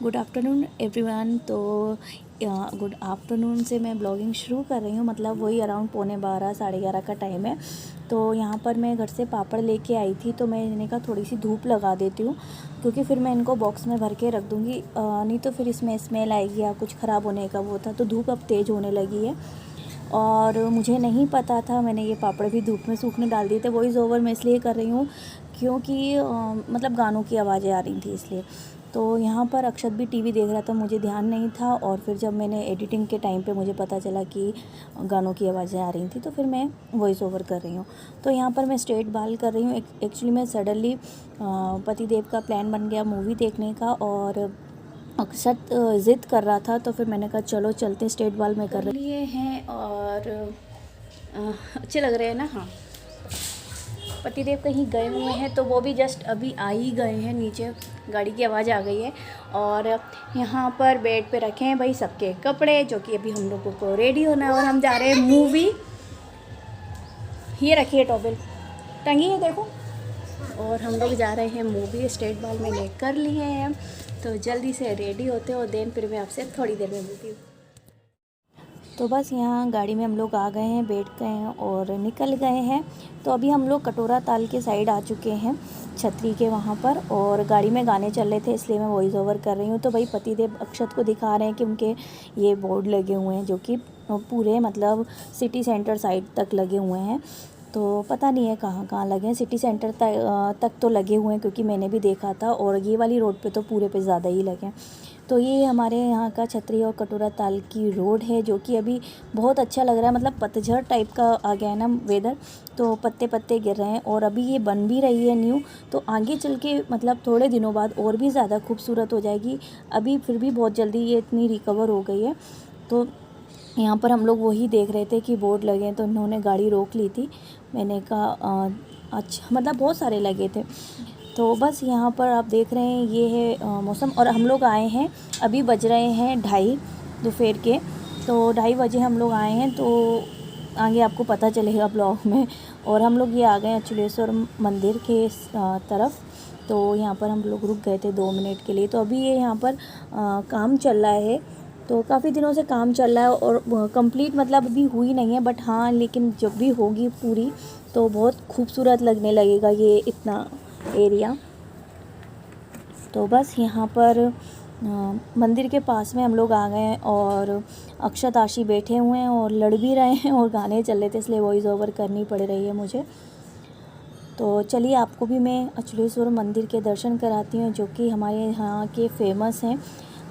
Good afternoon everyone. तो good afternoon से मैं ब्लॉगिंग शुरू कर रही हूँ, मतलब वही अराउंड 11:15 11:30 का टाइम है। तो यहाँ पर मैं घर से पापड़ लेके आई थी, तो मैंने कहा थोड़ी सी धूप लगा देती हूँ, क्योंकि फिर मैं इनको बॉक्स में भर के रख दूँगी, नहीं तो फिर इसमें स्मेल आएगी या कुछ ख़राब होने का वो था। तो धूप अब तेज़ होने लगी है और मुझे नहीं पता था, मैंने ये पापड़ भी धूप में सूखने डाल दिए थे। वॉइस ओवर मैं इसलिए कर रही हूँ क्योंकि मतलब गानों की आवाज़ें आ रही थी इसलिए। तो यहाँ पर अक्षत भी टीवी देख रहा था, मुझे ध्यान नहीं था, और फिर जब मैंने एडिटिंग के टाइम पे मुझे पता चला कि गानों की आवाज़ें आ रही थी, तो फिर मैं वॉइस ओवर कर रही हूँ। तो यहाँ पर मैं स्ट्रेट बाल कर रही हूँ। एक्चुअली मैं सडनली पतिदेव का प्लान बन गया मूवी देखने का, और अक्षत ज़िद कर रहा था, तो फिर मैंने कहा चलो चलते स्ट्रेट बाल में कर लिए हैं और अच्छे लग रहे हैं ना। हाँ, पतिदेव कहीं गए हुए हैं, तो वो भी जस्ट अभी आ ही गए हैं, नीचे गाड़ी की आवाज़ आ गई है। और यहाँ पर बेड पे रखे हैं भाई सबके कपड़े, जो कि अभी हम लोगों को रेडी होना है और हम जा रहे हैं मूवी। ये रखिए टॉवेल टंगी है देखो, और हम लोग जा रहे हैं मूवी। स्ट्रेट बाल मैंने कर लिए हैं, तो जल्दी से रेडी होते हो, देन फिर मैं आपसे थोड़ी देर में मिलती हूँ। तो बस यहाँ गाड़ी में हम लोग आ गए हैं, बैठ गए हैं और निकल गए हैं। तो अभी हम लोग कटोरा ताल के साइड आ चुके हैं, छतरी के वहाँ पर, और गाड़ी में गाने चल रहे थे, इसलिए मैं वॉइस ओवर कर रही हूँ। तो भाई पतिदेव अक्षत को दिखा रहे हैं कि उनके ये बोर्ड लगे हुए हैं, जो कि पूरे मतलब सिटी सेंटर साइड तक लगे हुए हैं। तो पता नहीं है कहाँ कहाँ लगे हैं, सिटी सेंटर तक तो लगे हुए हैं, क्योंकि मैंने भी देखा था, और ये वाली रोड पे तो पूरे पे ज़्यादा ही लगे हैं। तो ये हमारे यहाँ का छतरी और कटोरा ताल की रोड है, जो कि अभी बहुत अच्छा लग रहा है, मतलब पतझड़ टाइप का आ गया है ना वेदर, तो पत्ते पत्ते गिर रहे हैं। और अभी ये बन भी रही है न्यू, तो आगे चल के मतलब थोड़े दिनों बाद और भी ज़्यादा खूबसूरत हो जाएगी। अभी फिर भी बहुत जल्दी ये इतनी रिकवर हो गई है। तो यहाँ पर हम लोग वही देख रहे थे कि बोर्ड लगे हैं, तो उन्होंने गाड़ी रोक ली थी। मैंने कहा अच्छा, मतलब बहुत सारे लगे थे। तो बस यहाँ पर आप देख रहे हैं ये है मौसम। और हम लोग आए हैं, अभी बज रहे हैं 2:30 दोपहर के, तो 2:30 बजे हम लोग आए हैं। तो आगे आपको पता चलेगा ब्लॉग में। और हम लोग ये आ गए अचलेश्वर मंदिर के तरफ। तो यहाँ पर हम लोग रुक गए थे 2 मिनट के लिए। तो अभी ये यहाँ पर काम चल रहा है, तो काफ़ी दिनों से काम चल रहा है, और कंप्लीट मतलब अभी हुई नहीं है, बट हाँ, लेकिन जब भी होगी पूरी तो बहुत खूबसूरत लगने लगेगा ये इतना एरिया। तो बस यहाँ पर मंदिर के पास में हम लोग आ गए हैं, और अक्षत आशी बैठे हुए हैं और लड़ भी रहे हैं, और गाने चल रहे थे, इसलिए वॉइस ओवर करनी पड़ रही है मुझे। तो चलिए आपको भी मैं अचलेश्वर मंदिर के दर्शन कराती हूँ, जो कि हमारे यहाँ के फेमस हैं।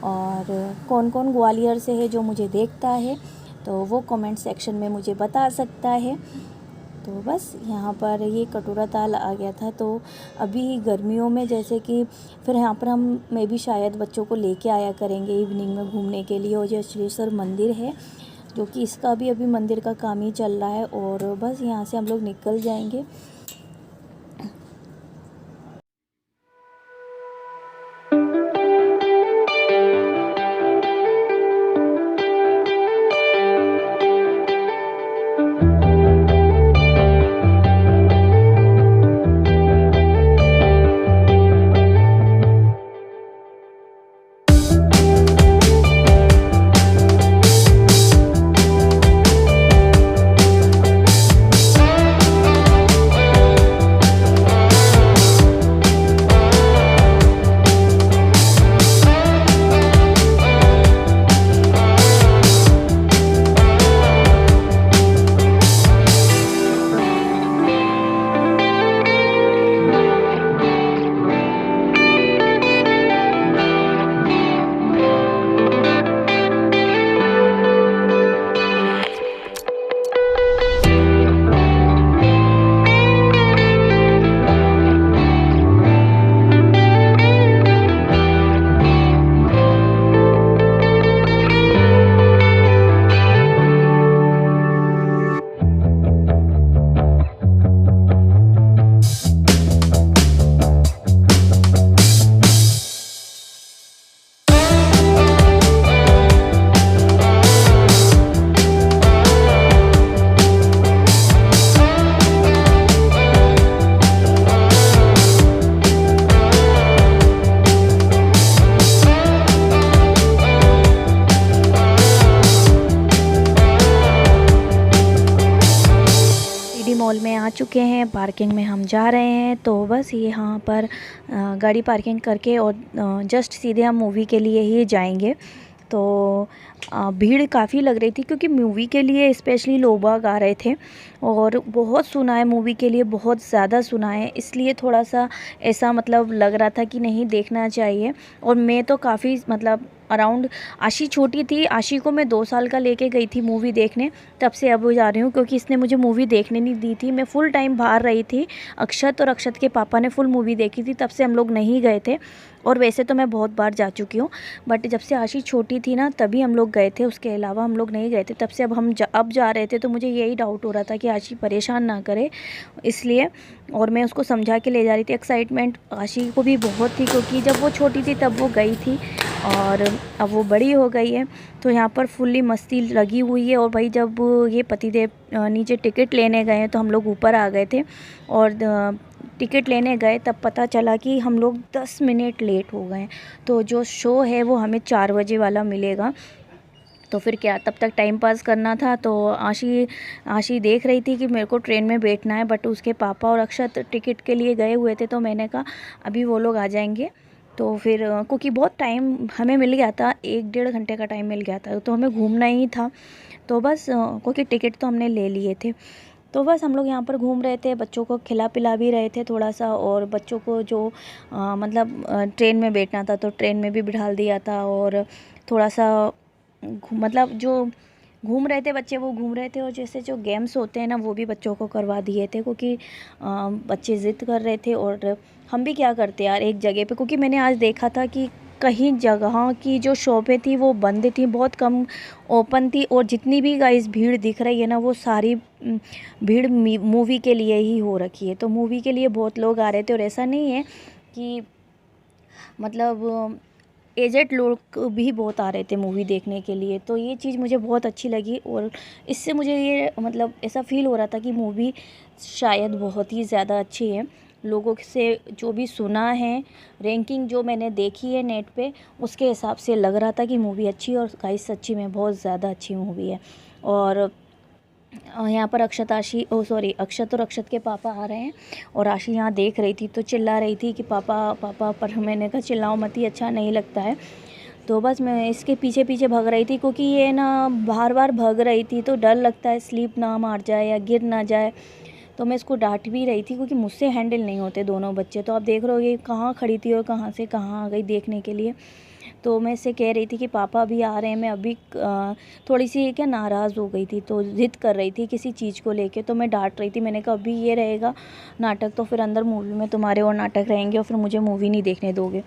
और कौन कौन ग्वालियर से है जो मुझे देखता है, तो वो कमेंट सेक्शन में मुझे बता सकता है। तो बस यहाँ पर ये कटोरा ताल आ गया था। तो अभी गर्मियों में जैसे कि फिर यहाँ पर मैं भी शायद बच्चों को लेके आया करेंगे इवनिंग में घूमने के लिए। और जो अचलेश्वर मंदिर है, जो कि इसका भी अभी मंदिर का काम ही चल रहा है, और बस यहाँ से हम लोग निकल जाएंगे। चुके हैं, पार्किंग में हम जा रहे हैं। तो बस यहाँ पर गाड़ी पार्किंग करके और जस्ट सीधे हम मूवी के लिए ही जाएंगे। तो भीड़ काफ़ी लग रही थी क्योंकि मूवी के लिए स्पेशली लोग बाग आ रहे थे और बहुत सुना है मूवी के लिए, बहुत ज़्यादा सुना है, इसलिए थोड़ा सा ऐसा मतलब लग रहा था कि नहीं देखना चाहिए। और मैं तो काफ़ी मतलब अराउंड, आशी छोटी थी, आशी को मैं 2 साल का लेके गई थी मूवी देखने, तब से अब जा रही हूँ क्योंकि इसने मुझे मूवी देखने नहीं दी थी। मैं फुल टाइम बाहर रही थी, अक्षत और अक्षत के पापा ने फुल मूवी देखी थी, तब से हम लोग नहीं गए थे। और वैसे तो मैं बहुत बार जा चुकी हूँ, बट जब से आशी छोटी थी ना तभी हम लोग गए थे, उसके अलावा हम लोग नहीं गए थे। तब से अब हम अब जा रहे थे तो मुझे यही डाउट हो रहा था कि आशी परेशान ना करे, इसलिए। और मैं उसको समझा के ले जा रही थी। एक्साइटमेंट आशी को भी बहुत थी क्योंकि जब वो छोटी थी तब वो गई थी और अब वो बड़ी हो गई है, तो यहाँ पर फुल्ली मस्ती लगी हुई है। और भाई जब ये पतिदेव नीचे टिकट लेने गए तो हम लोग ऊपर आ गए थे और टिकट लेने गए तब पता चला कि हम लोग 10 मिनट लेट हो गए। तो जो शो है वो हमें 4 बजे वाला मिलेगा, तो फिर क्या, तब तक टाइम पास करना था। तो आशी देख रही थी कि मेरे को ट्रेन में बैठना है, बट उसके पापा और अक्षत टिकट के लिए गए हुए थे। तो मैंने कहा अभी वो लोग आ जाएंगे, तो फिर क्योंकि बहुत टाइम हमें मिल गया था, 1-1.5 घंटे का टाइम मिल गया था, तो हमें घूमना ही था। तो बस क्योंकि टिकट तो हमने ले लिए थे, तो बस हम लोग यहाँ पर घूम रहे थे, बच्चों को खिला पिला भी रहे थे थोड़ा सा। और बच्चों को जो मतलब ट्रेन में बैठना था तो ट्रेन में भी बिठा दिया था। और थोड़ा सा मतलब जो घूम रहे थे बच्चे वो घूम रहे थे, और जैसे जो गेम्स होते हैं ना वो भी बच्चों को करवा दिए थे क्योंकि बच्चे ज़िद कर रहे थे। और हम भी क्या करते यार एक जगह पे, क्योंकि मैंने आज देखा था कि कहीं जगह की जो शॉपें थी वो बंद थी, बहुत कम ओपन थी। और जितनी भी गाइस भीड़ दिख रही है ना वो सारी भीड़ मूवी के लिए ही हो रखी है। तो मूवी के लिए बहुत लोग आ रहे थे, और ऐसा नहीं है कि मतलब एजेड लोग भी बहुत आ रहे थे मूवी देखने के लिए। तो ये चीज़ मुझे बहुत अच्छी लगी, और इससे मुझे ये मतलब ऐसा फ़ील हो रहा था कि मूवी शायद बहुत ही ज़्यादा अच्छी है। लोगों से जो भी सुना है, रैंकिंग जो मैंने देखी है नेट पे, उसके हिसाब से लग रहा था कि मूवी अच्छी है। और गाइस सच्ची में बहुत ज़्यादा अच्छी मूवी है। और यहाँ पर अक्षत और अक्षत के पापा आ रहे हैं, और आशी यहाँ देख रही थी तो चिल्ला रही थी कि पापा पापा, पर मैंने कहा चिल्लाओ मत, ही अच्छा नहीं लगता है। तो बस मैं इसके पीछे पीछे भाग रही थी क्योंकि ये ना बार बार भाग रही थी, तो डर लगता है स्लीप ना मार जाए या गिर ना जाए। तो मैं इसको डांट भी रही थी क्योंकि मुझसे हैंडल नहीं होते दोनों बच्चे। तो आप देख रहे हो ये कहाँ खड़ी थी और कहाँ से कहाँ आ गई देखने के लिए। तो मैं इससे कह रही थी कि पापा अभी आ रहे हैं। मैं अभी थोड़ी सी क्या नाराज़ हो गई थी, तो ज़िद कर रही थी किसी चीज़ को लेके, तो मैं डांट रही थी। मैंने कहा अभी ये रहेगा नाटक तो फिर अंदर मूवी में तुम्हारे और नाटक रहेंगे और फिर मुझे मूवी नहीं देखने दोगे।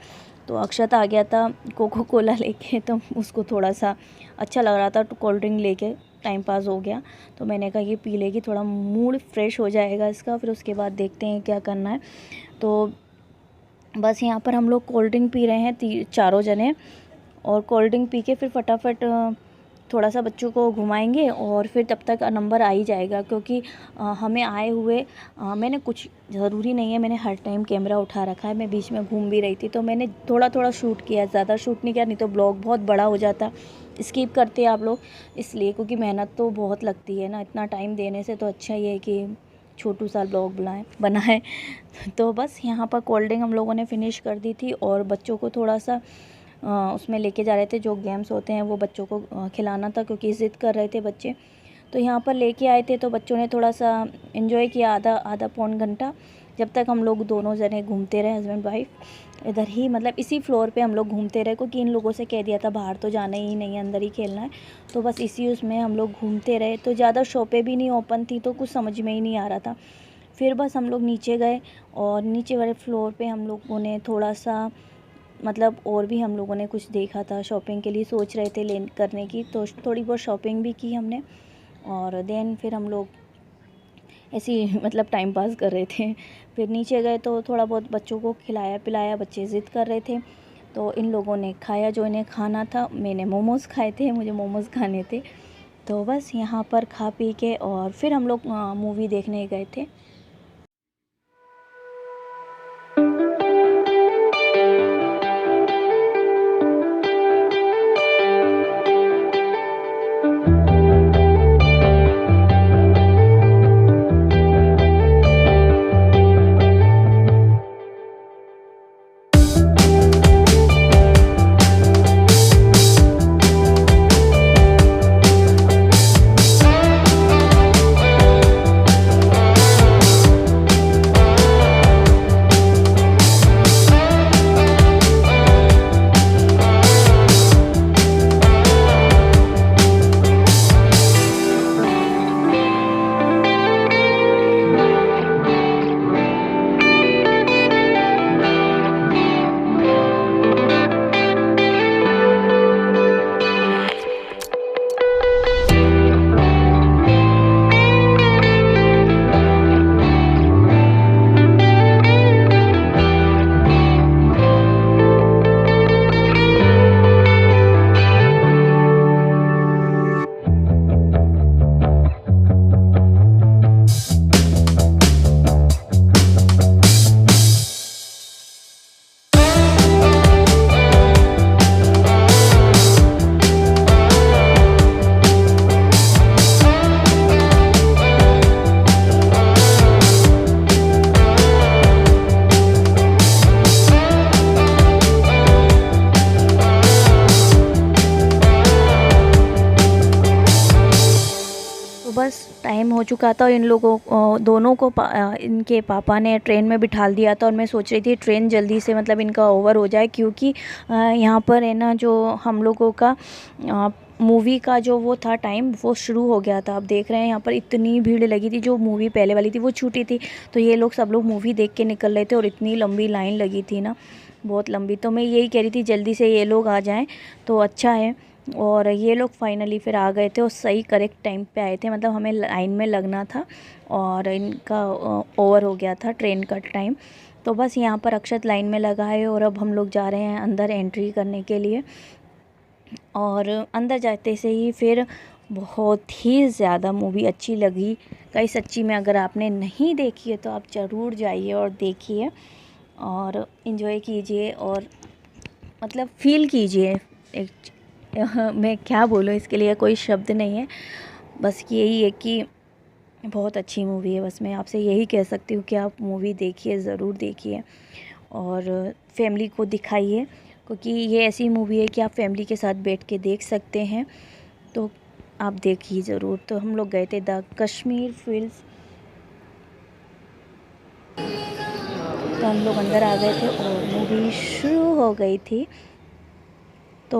तो अक्षत आ गया था कोको कोला लेके, तो उसको थोड़ा सा अच्छा लग रहा था, तो कोल्ड ड्रिंक लेके टाइम पास हो गया। तो मैंने कहा ये पी लेगी, थोड़ा मूड फ्रेश हो जाएगा इसका, फिर उसके बाद देखते हैं क्या करना है। तो बस यहाँ पर हम लोग कोल्ड ड्रिंक पी रहे हैं चारों जने, और कोल्ड ड्रिंक पी के फिर फटाफट थोड़ा सा बच्चों को घुमाएंगे, और फिर तब तक नंबर आ ही जाएगा। क्योंकि हमें आए हुए मैंने कुछ ज़रूरी नहीं है, मैंने हर टाइम कैमरा उठा रखा है, मैं बीच में घूम भी रही थी तो मैंने थोड़ा थोड़ा शूट किया, ज़्यादा शूट नहीं किया, नहीं तो ब्लॉग बहुत बड़ा हो जाता, स्किप करते आप लोग इसलिए, क्योंकि मेहनत तो बहुत लगती है ना, इतना टाइम देने से तो अच्छा ही है कि छोटू सा ब्लॉग बनाए। तो बस यहाँ पर कोल्ड ड्रिंक हम लोगों ने फ़िनिश कर दी थी, और बच्चों को थोड़ा सा उसमें लेके जा रहे थे, जो गेम्स होते हैं वो बच्चों को खिलाना था क्योंकि ज़िद कर रहे थे बच्चे। तो यहाँ पर लेके आए थे, तो बच्चों ने थोड़ा सा एंजॉय किया आधा पौन घंटा, जब तक हम लोग दोनों जने घूमते रहे, हस्बैंड वाइफ इधर ही, मतलब इसी फ्लोर पे हम लोग घूमते रहे क्योंकि इन लोगों से कह दिया था बाहर तो जाना ही नहीं है, अंदर ही खेलना है। तो बस इसी उसमें हम लोग घूमते रहे। तो ज़्यादा शॉपें भी नहीं ओपन थी तो कुछ समझ में ही नहीं आ रहा था। फिर बस हम लोग नीचे गए, और नीचे वाले फ्लोर पे हम लोगों ने थोड़ा सा मतलब और भी हम लोगों ने कुछ देखा था, शॉपिंग के लिए सोच रहे थे करने की, तो थोड़ी बहुत शॉपिंग भी की हमने। और देन फिर हम लोग ऐसे ही मतलब टाइम पास कर रहे थे। फिर नीचे गए तो थोड़ा बहुत बच्चों को खिलाया पिलाया, बच्चे ज़िद कर रहे थे तो इन लोगों ने खाया जो इन्हें खाना था। मैंने मोमोज़ खाए थे, मुझे मोमोज़ खाने थे। तो बस यहाँ पर खा पी के और फिर हम लोग मूवी देखने गए थे। हो चुका था और इन लोगों दोनों को इनके पापा ने ट्रेन में बिठा दिया था। और मैं सोच रही थी ट्रेन जल्दी से मतलब इनका ओवर हो जाए, क्योंकि यहाँ पर है ना जो हम लोगों का मूवी का जो वो था टाइम वो शुरू हो गया था। आप देख रहे हैं यहाँ पर इतनी भीड़ लगी थी, जो मूवी पहले वाली थी वो छूटी थी, तो ये लोग सब लोग मूवी देख के निकल रहे थे और इतनी लंबी लाइन लगी थी ना, बहुत लंबी। तो मैं यही कह रही थी जल्दी से ये लोग आ जाएं तो अच्छा है। और ये लोग फाइनली फिर आ गए थे और सही करेक्ट टाइम पे आए थे, मतलब हमें लाइन में लगना था और इनका ओवर हो गया था ट्रेन का टाइम। तो बस यहाँ पर अक्षत लाइन में लगा है और अब हम लोग जा रहे हैं अंदर एंट्री करने के लिए। और अंदर जाते से ही फिर बहुत ही ज़्यादा मूवी अच्छी लगी। कई सच्ची में अगर आपने नहीं देखी है तो आप ज़रूर जाइए और देखिए और इन्जॉय कीजिए और मतलब फ़ील कीजिए। एक मैं क्या बोलूँ, इसके लिए कोई शब्द नहीं है, बस यही है कि बहुत अच्छी मूवी है। बस मैं आपसे यही कह सकती हूँ कि आप मूवी देखिए, ज़रूर देखिए और फैमिली को दिखाइए, क्योंकि ये ऐसी मूवी है कि आप फैमिली के साथ बैठ के देख सकते हैं। तो आप देखिए ज़रूर। तो हम लोग गए थे द कश्मीर फिल्स, तो हम लोग अंदर आ गए थे और मूवी शुरू हो गई थी। तो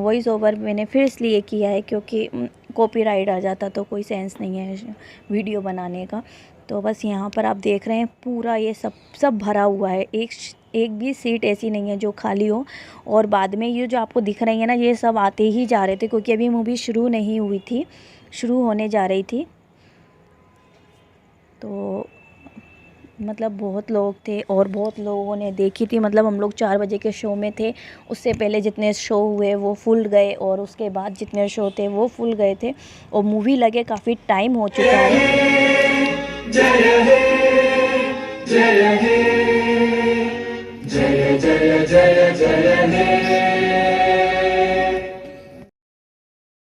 वॉइस ओवर मैंने फिर इसलिए किया है क्योंकि कॉपीराइट आ जाता तो कोई सेंस नहीं है वीडियो बनाने का। तो बस यहाँ पर आप देख रहे हैं पूरा ये सब भरा हुआ है, एक भी सीट ऐसी नहीं है जो खाली हो। और बाद में ये जो आपको दिख रही है ना, ये सब आते ही जा रहे थे क्योंकि अभी मूवी शुरू नहीं हुई थी, शुरू होने जा रही थी। तो मतलब बहुत लोग थे और बहुत लोगों ने देखी थी। मतलब हम लोग 4 बजे के शो में थे, उससे पहले जितने शो हुए वो फुल गए और उसके बाद जितने शो थे वो फुल गए थे और मूवी लगे काफ़ी टाइम हो चुका है। जय हे जय हे जय जय जय जय हे।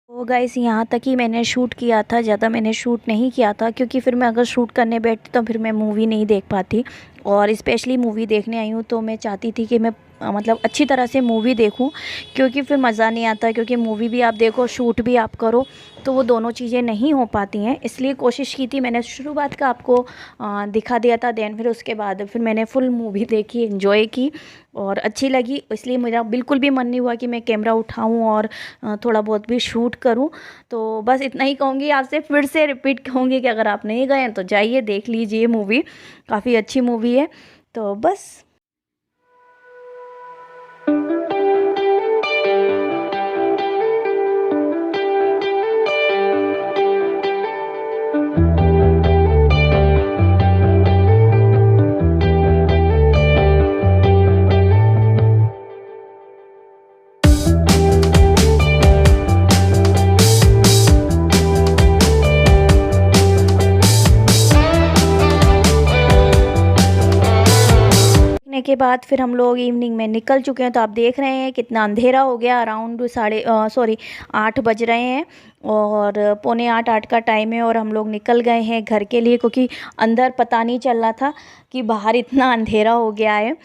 तो गाइस यहाँ तक ही मैंने शूट किया था, ज़्यादा मैंने शूट नहीं किया था क्योंकि फिर मैं अगर शूट करने बैठती तो फिर मैं मूवी नहीं देख पाती। और स्पेशली मूवी देखने आई हूँ तो मैं चाहती थी कि मैं मतलब अच्छी तरह से मूवी देखूं, क्योंकि फिर मज़ा नहीं आता, क्योंकि मूवी भी आप देखो शूट भी आप करो तो वो दोनों चीज़ें नहीं हो पाती हैं। इसलिए कोशिश की थी, मैंने शुरुआत का आपको दिखा दिया था, देन फिर उसके बाद फिर मैंने फुल मूवी देखी, एंजॉय की और अच्छी लगी। इसलिए मेरा बिल्कुल भी मन नहीं हुआ कि मैं कैमरा उठाऊं और थोड़ा बहुत भी शूट करूं। तो बस इतना ही कहूँगी आपसे, फिर से रिपीट कहूँगी कि अगर आप नहीं गए तो जाइए देख लीजिए मूवी, काफ़ी अच्छी मूवी है। तो बस के बाद फिर हम लोग इवनिंग में निकल चुके हैं। तो आप देख रहे हैं कितना अंधेरा हो गया, अराउंड 8 बज रहे हैं और 7:45 का टाइम है और हम लोग निकल गए हैं घर के लिए, क्योंकि अंदर पता नहीं चल रहा था कि बाहर इतना अंधेरा हो गया है।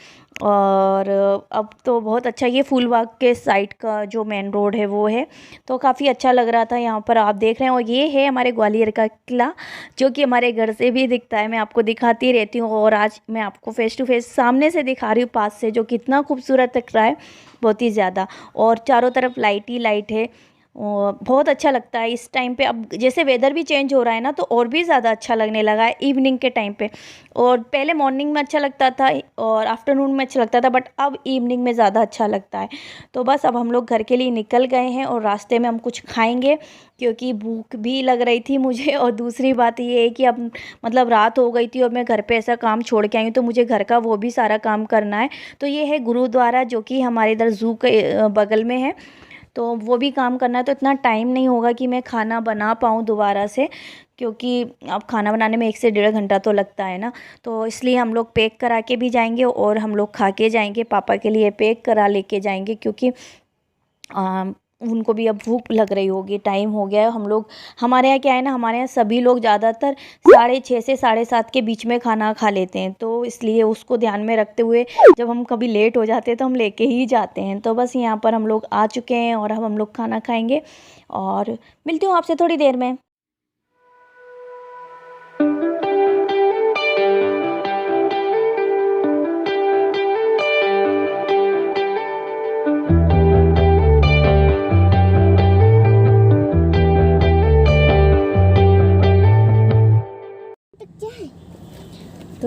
और अब तो बहुत अच्छा, ये फूलबाग के साइड का जो मेन रोड है वो है, तो काफ़ी अच्छा लग रहा था यहाँ पर। आप देख रहे हैं और ये है हमारे ग्वालियर का किला, जो कि हमारे घर से भी दिखता है, मैं आपको दिखाती रहती हूँ और आज मैं आपको फेस टू फेस सामने से दिखा रही हूँ, पास से, जो कितना खूबसूरत दिख रहा है, बहुत ही ज़्यादा। और चारों तरफ लाइट ही लाइट है और बहुत अच्छा लगता है इस टाइम पे। अब जैसे वेदर भी चेंज हो रहा है ना, तो और भी ज़्यादा अच्छा लगने लगा है इवनिंग के टाइम पे। और पहले मॉर्निंग में अच्छा लगता था और आफ्टरनून में अच्छा लगता था, बट अब इवनिंग में ज़्यादा अच्छा लगता है। तो बस अब हम लोग घर के लिए निकल गए हैं और रास्ते में हम कुछ खाएंगे, क्योंकि भूख भी लग रही थी मुझे। और दूसरी बात ये है कि अब मतलब रात हो गई थी और मैं घर पे ऐसा काम छोड़ के आई हूँ, तो मुझे घर का वो भी सारा काम करना है। तो ये है गुरुद्वारा, जो कि हमारे इधर ज़ू के बगल में है, तो वो भी काम करना है। तो इतना टाइम नहीं होगा कि मैं खाना बना पाऊँ दोबारा से, क्योंकि अब खाना बनाने में 1 से 1.5 घंटा तो लगता है ना। तो इसलिए हम लोग पैक करा के भी जाएंगे और हम लोग खा के जाएंगे, पापा के लिए पैक करा लेके जाएंगे, क्योंकि उनको भी अब भूख लग रही होगी, टाइम हो गया है। हम लोग, हमारे यहाँ क्या है ना, हमारे यहाँ सभी लोग ज़्यादातर 6:30 से 7:30 के बीच में खाना खा लेते हैं, तो इसलिए उसको ध्यान में रखते हुए जब हम कभी लेट हो जाते हैं तो हम लेके ही जाते हैं। तो बस यहाँ पर हम लोग आ चुके हैं और अब हम लोग खाना खाएंगे और मिलती हूँ आपसे थोड़ी देर में।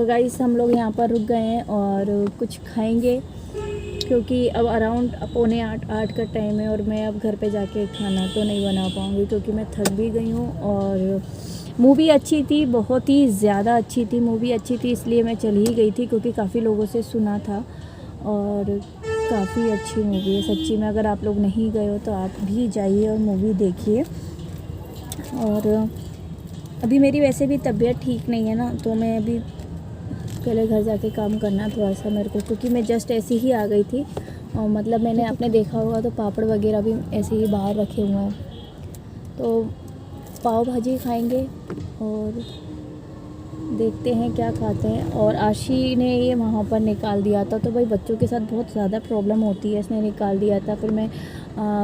तो गाइस हम लोग यहाँ पर रुक गए हैं और कुछ खाएंगे, क्योंकि अब अराउंड 7:45 का टाइम है और मैं अब घर पे जाके खाना तो नहीं बना पाऊँगी, क्योंकि मैं थक भी गई हूँ। और मूवी अच्छी थी, बहुत ही ज़्यादा अच्छी थी, मूवी अच्छी थी, इसलिए मैं चली ही गई थी, क्योंकि काफ़ी लोगों से सुना था और काफ़ी अच्छी मूवी है सच्ची में। अगर आप लोग नहीं गए हो तो आप भी जाइए और मूवी देखिए। और अभी मेरी वैसे भी तबीयत ठीक नहीं है ना, तो मैं अभी पहले घर जाके काम करना थोड़ा सा मेरे को, क्योंकि मैं जस्ट ऐसी ही आ गई थी। और मतलब मैंने आपने देखा होगा तो पापड़ वगैरह भी ऐसे ही बाहर रखे हुए हैं। तो पाव भाजी खाएंगे और देखते हैं क्या खाते हैं। और आशी ने ये वहाँ पर निकाल दिया था, तो भाई बच्चों के साथ बहुत ज़्यादा प्रॉब्लम होती है, इसने निकाल दिया था। फिर मैं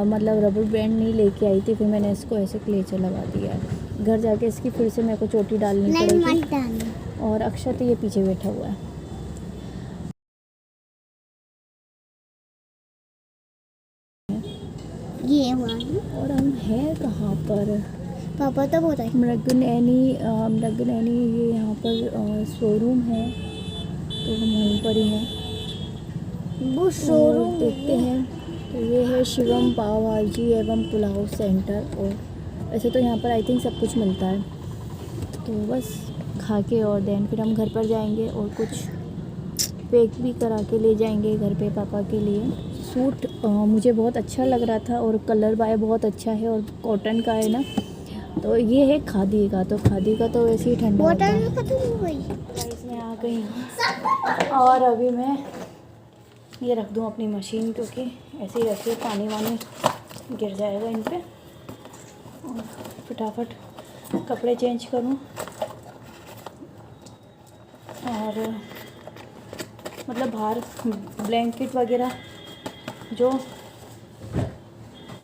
मतलब रबर बैंड नहीं लेके आई थी, फिर मैंने इसको ऐसे क्लेचर लगा दिया है। घर जाके इसकी फिर से मेरे को चोटी डालनी पड़ेगी। और अक्षत ये पीछे बैठा हुआ है। ये हुआ और हम हैं कहाँ पर? पापा तो बोल रहे मृगनैनी ये यहाँ पर शोरूम है, तो हम वहीं पर ही हैं। वो शोरूम देखते हैं। तो ये है शिवम पाव भाजी एवं पुलाव सेंटर। और वैसे तो यहाँ पर आई थिंक सब कुछ मिलता है। तो बस खा के और देन फिर हम घर पर जाएंगे और कुछ पैक भी करा के ले जाएंगे घर पे पापा के लिए। सूट मुझे बहुत अच्छा लग रहा था और कलर बाय बहुत अच्छा है और कॉटन का है ना। तो ये है खादी का, तो खादी का तो वैसे ही ठंडा होता है। खत्म हो गई। इसमें आ गई हूँ और अभी मैं ये रख दूँ अपनी मशीन, क्योंकि ऐसे ही रखिए पानी वानी गिर जाएगा इन पे। और फटाफट कपड़े चेंज करूँ और मतलब बाहर ब्लैंकेट वगैरह जो